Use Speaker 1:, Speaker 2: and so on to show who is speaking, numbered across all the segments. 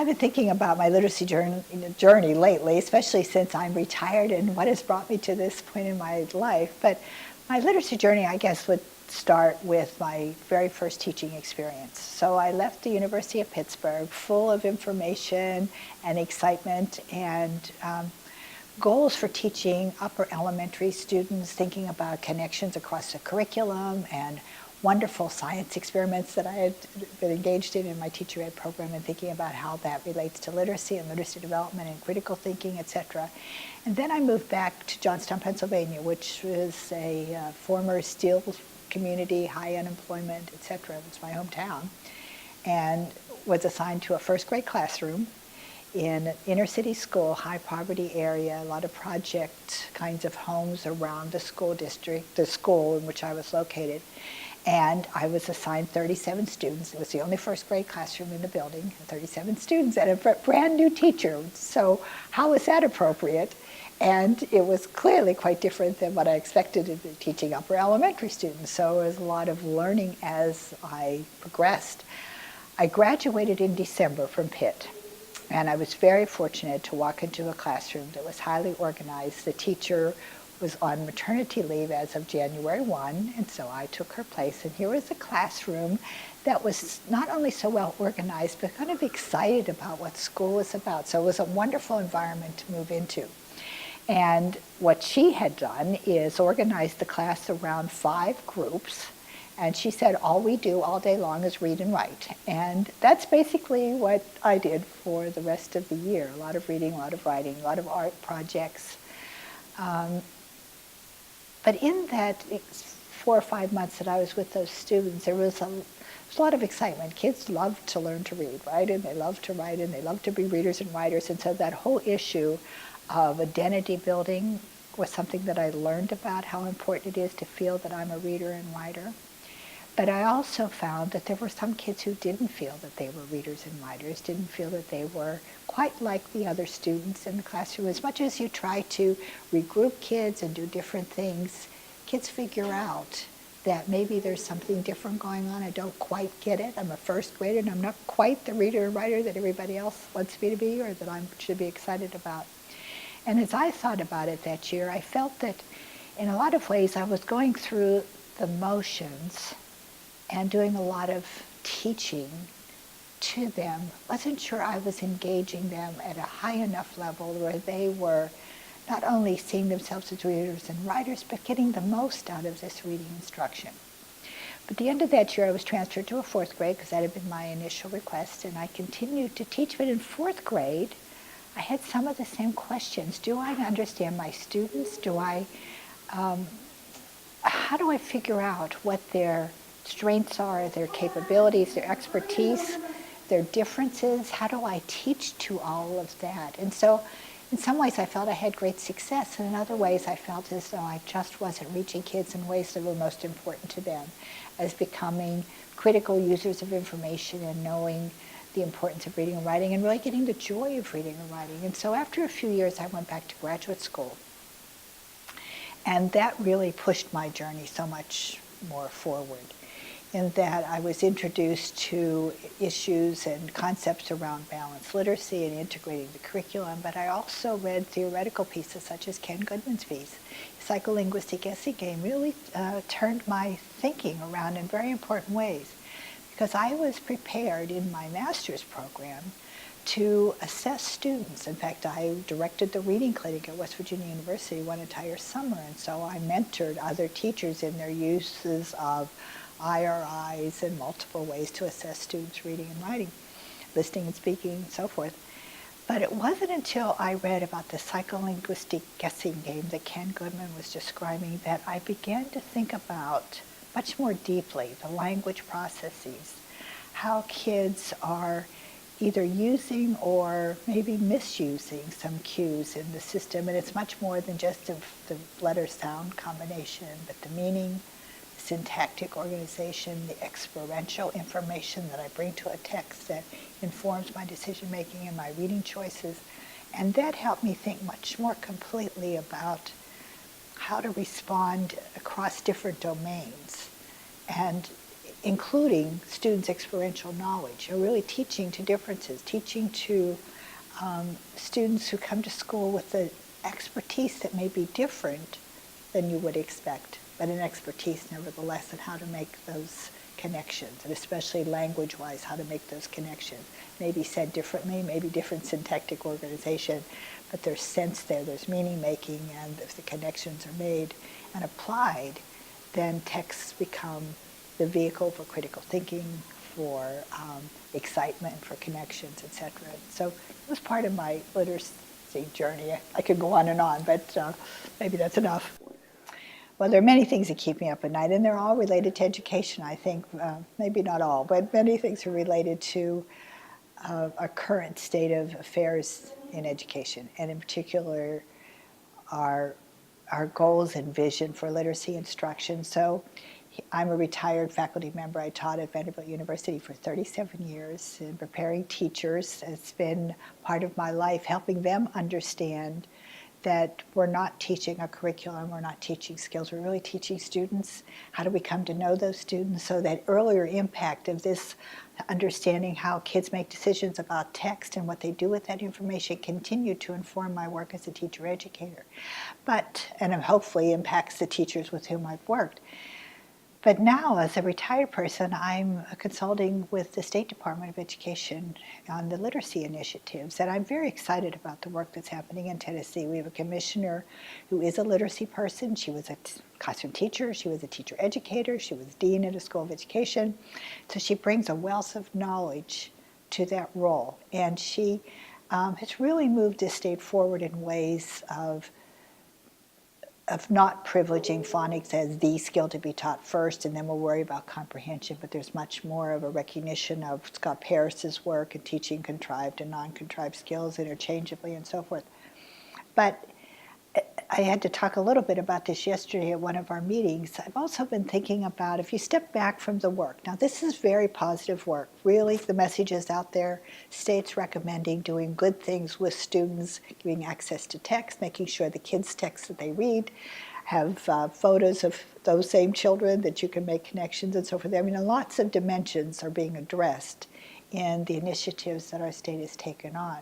Speaker 1: I've been thinking about my literacy journey lately, especially since I'm retired and what has brought me to this point in my life. But my literacy journey, I guess, would start with my very first teaching experience. So I left the University of Pittsburgh full of information and excitement and goals for teaching upper elementary students, thinking about connections across the curriculum and wonderful science experiments that I had been engaged in my teacher ed program, and thinking about how that relates to literacy and literacy development and critical thinking, etc. And then I moved back to Johnstown, Pennsylvania, which was a former steel community, high unemployment, etc. It was my hometown, and was assigned to a first grade classroom in an inner city school, high poverty area, a lot of project kinds of homes around the school district, the school in which I was located. And I was assigned 37 students. It was the only first grade classroom in the building, 37 students and a brand new teacher. So how was that appropriate? And it was clearly quite different than what I expected to be teaching upper elementary students. So it was a lot of learning as I progressed. I graduated in December from Pitt. And I was very fortunate to walk into a classroom that was highly organized. The teacher was on maternity leave as of January 1, and so I took her place. And here was a classroom that was not only so well organized, but kind of excited about what school was about. So it was a wonderful environment to move into. And what she had done is organize the class around 5 groups. And she said, all we do all day long is read and write. And that's basically what I did for the rest of the year. A lot of reading, a lot of writing, a lot of art projects. But in that 4 or 5 months that I was with those students, there was a lot of excitement. Kids love to learn to read, right? And they love to write, and they love to be readers and writers. And so that whole issue of identity building was something that I learned about, how important it is to feel that I'm a reader and writer. But I also found that there were some kids who didn't feel that they were readers and writers, didn't feel that they were quite like the other students in the classroom. As much as you try to regroup kids and do different things, kids figure out that maybe there's something different going on. I don't quite get it. I'm a first grader and I'm not quite the reader and writer that everybody else wants me to be or that I should be excited about. And as I thought about it that year, I felt that in a lot of ways I was going through the motions and doing a lot of teaching to them. Wasn't sure I was engaging them at a high enough level where they were not only seeing themselves as readers and writers, but getting the most out of this reading instruction. But at the end of that year, I was transferred to a 4th grade because that had been my initial request, and I continued to teach. But in 4th grade, I had some of the same questions. Do I understand my students? How do I figure out what their strengths are, their capabilities, their expertise, their differences? How do I teach to all of that? And so in some ways I felt I had great success, and in other ways I felt as though I just wasn't reaching kids in ways that were most important to them, as becoming critical users of information and knowing the importance of reading and writing and really getting the joy of reading and writing. And so after a few years I went back to graduate school, and that really pushed my journey so much more forward, in that I was introduced to issues and concepts around balanced literacy and integrating the curriculum, but I also read theoretical pieces such as Ken Goodman's piece. Psycholinguistic guessing game really turned my thinking around in very important ways, because I was prepared in my master's program to assess students. In fact, I directed the reading clinic at West Virginia University one entire summer, and so I mentored other teachers in their uses of IRIs and multiple ways to assess students' reading and writing, listening and speaking, and so forth. But it wasn't until I read about the psycholinguistic guessing game that Ken Goodman was describing that I began to think about much more deeply the language processes, how kids are either using or maybe misusing some cues in the system. And it's much more than just the letter-sound combination, but the meaning, syntactic organization, the experiential information that I bring to a text that informs my decision-making and my reading choices. And that helped me think much more completely about how to respond across different domains. And including students' experiential knowledge, really teaching to differences, teaching to students who come to school with the expertise that may be different than you would expect, but an expertise nevertheless in how to make those connections, and especially language-wise, how to make those connections. Maybe said differently, maybe different syntactic organization, but there's sense there, there's meaning making, and if the connections are made and applied, then texts become the vehicle for critical thinking, for excitement, for connections, etc. So it was part of my literacy journey. I could go on, but maybe that's enough. Well, there are many things that keep me up at night, and they're all related to education, I think. Maybe not all, but many things are related to our current state of affairs in education, and in particular, our goals and vision for literacy instruction. So I'm a retired faculty member. I taught at Vanderbilt University for 37 years in preparing teachers. It's been part of my life, helping them understand that we're not teaching a curriculum, we're not teaching skills, we're really teaching students. How do we come to know those students? So that earlier impact of this understanding how kids make decisions about text and what they do with that information continued to inform my work as a teacher educator. And hopefully impacts the teachers with whom I've worked. But now, as a retired person, I'm consulting with the State Department of Education on the literacy initiatives, and I'm very excited about the work that's happening in Tennessee. We have a commissioner who is a literacy person. She was a classroom teacher, she was a teacher educator, she was dean at a school of education. So she brings a wealth of knowledge to that role, and she has really moved this state forward in ways of not privileging phonics as the skill to be taught first, and then we'll worry about comprehension, but there's much more of a recognition of Scott Paris's work in teaching contrived and non-contrived skills interchangeably and so forth. But I had to talk a little bit about this yesterday at one of our meetings. I've also been thinking about if you step back from the work. Now, this is very positive work. Really, the message is out there. States recommending doing good things with students, giving access to text, making sure the kids' texts that they read have photos of those same children that you can make connections and so forth. I mean, lots of dimensions are being addressed in the initiatives that our state has taken on.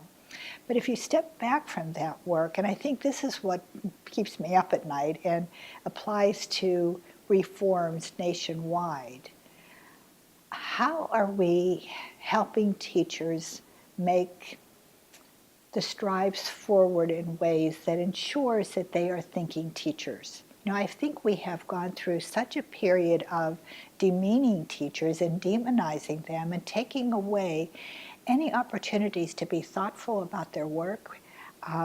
Speaker 1: But if you step back from that work, and I think this is what keeps me up at night and applies to reforms nationwide, how are we helping teachers make the strides forward in ways that ensures that they are thinking teachers? You know, I think we have gone through such a period of demeaning teachers and demonizing them and taking away any opportunities to be thoughtful about their work,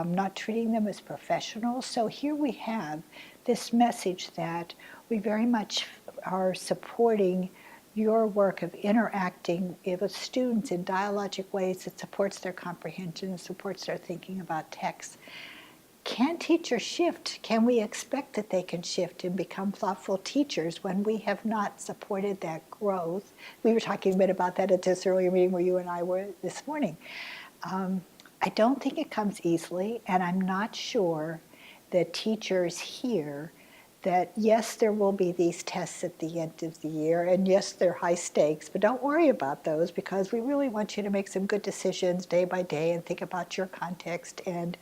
Speaker 1: not treating them as professionals. So here we have this message that we very much are supporting your work of interacting with students in dialogic ways that supports their comprehension and supports their thinking about text. Can teachers shift? Can we expect that they can shift and become thoughtful teachers when we have not supported that growth? We were talking a bit about that at this earlier meeting where you and I were this morning. I don't think it comes easily, and I'm not sure that teachers hear that, yes, there will be these tests at the end of the year, and yes, they're high stakes, but don't worry about those because we really want you to make some good decisions day by day and think about your context and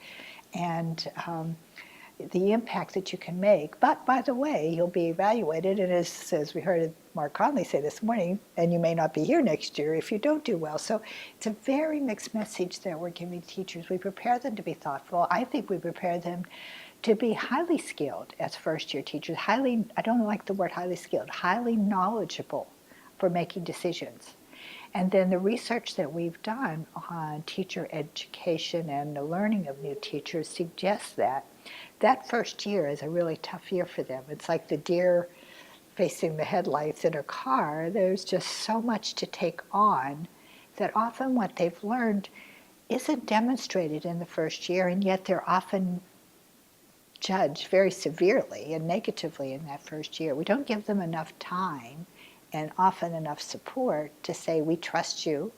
Speaker 1: the impact that you can make. But by the way, you'll be evaluated, and as we heard Mark Conley say this morning, and you may not be here next year if you don't do well. So it's a very mixed message that we're giving teachers. We prepare them to be thoughtful. I think we prepare them to be highly skilled as first-year teachers. I don't like the word highly skilled, highly knowledgeable for making decisions. And then the research that we've done on teacher education and the learning of new teachers suggests that first year is a really tough year for them. It's like the deer facing the headlights in a car. There's just so much to take on that often what they've learned isn't demonstrated in the first year, and yet they're often judged very severely and negatively in that first year. We don't give them enough time and often enough support to say, we trust you,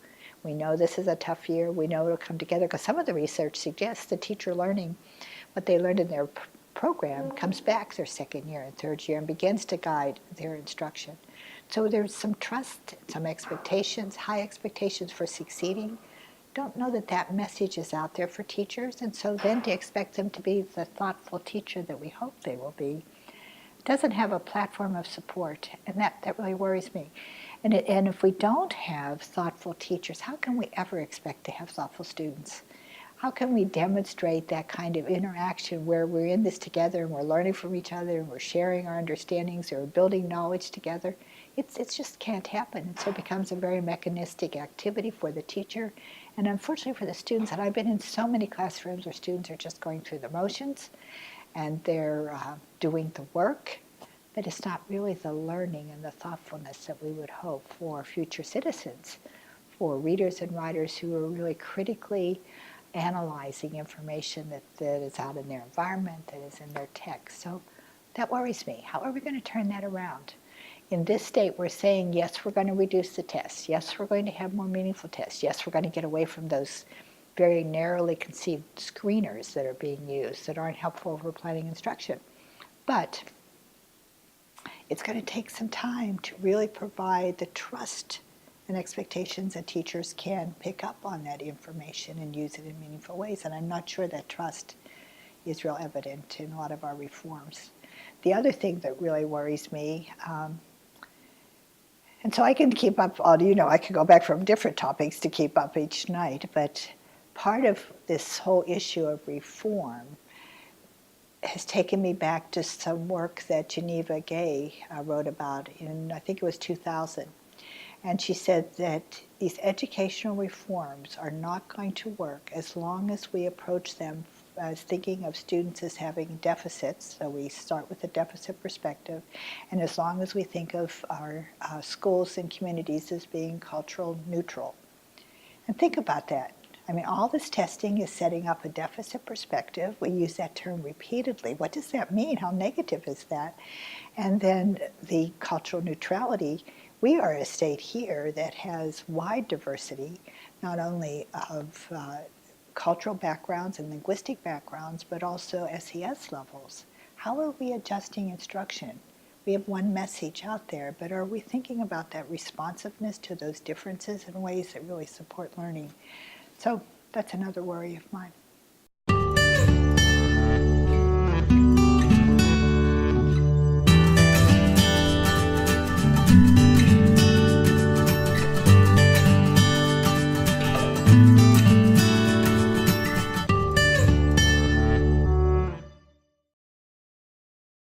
Speaker 1: we know this is a tough year, we know it'll come together, because some of the research suggests the teacher learning what they learned in their program comes back their second year and third year and begins to guide their instruction. So there's some trust, some expectations, high expectations for succeeding. Don't know that that message is out there for teachers, and so then to expect them to be the thoughtful teacher that we hope they will be doesn't have a platform of support, and that really worries me. And if we don't have thoughtful teachers, how can we ever expect to have thoughtful students? How can we demonstrate that kind of interaction where we're in this together and we're learning from each other and we're sharing our understandings or building knowledge together? It just can't happen. And so it becomes a very mechanistic activity for the teacher and unfortunately for the students. And I've been in so many classrooms where students are just going through the motions and they're doing the work, but it's not really the learning and the thoughtfulness that we would hope for future citizens, for readers and writers who are really critically analyzing information that is out in their environment, that is in their text. So that worries me. How are we going to turn that around? In this state, we're saying, yes, we're going to reduce the tests. Yes, we're going to have more meaningful tests. Yes, we're going to get away from those very narrowly conceived screeners that are being used that aren't helpful for planning instruction. But it's going to take some time to really provide the trust and expectations that teachers can pick up on that information and use it in meaningful ways. And I'm not sure that trust is real evident in a lot of our reforms. The other thing that really worries me, and so I can keep up, I could go back from different topics to keep up each night, but part of this whole issue of reform has taken me back to some work that Geneva Gay wrote about in, I think it was 2000. And she said that these educational reforms are not going to work as long as we approach them as thinking of students as having deficits, so we start with a deficit perspective, and as long as we think of our schools and communities as being cultural neutral. And think about that. I mean, all this testing is setting up a deficit perspective. We use that term repeatedly. What does that mean? How negative is that? And then the cultural neutrality. We are a state here that has wide diversity, not only of cultural backgrounds and linguistic backgrounds, but also SES levels. How are we adjusting instruction? We have one message out there, but are we thinking about that responsiveness to those differences in ways that really support learning? So that's another worry of mine.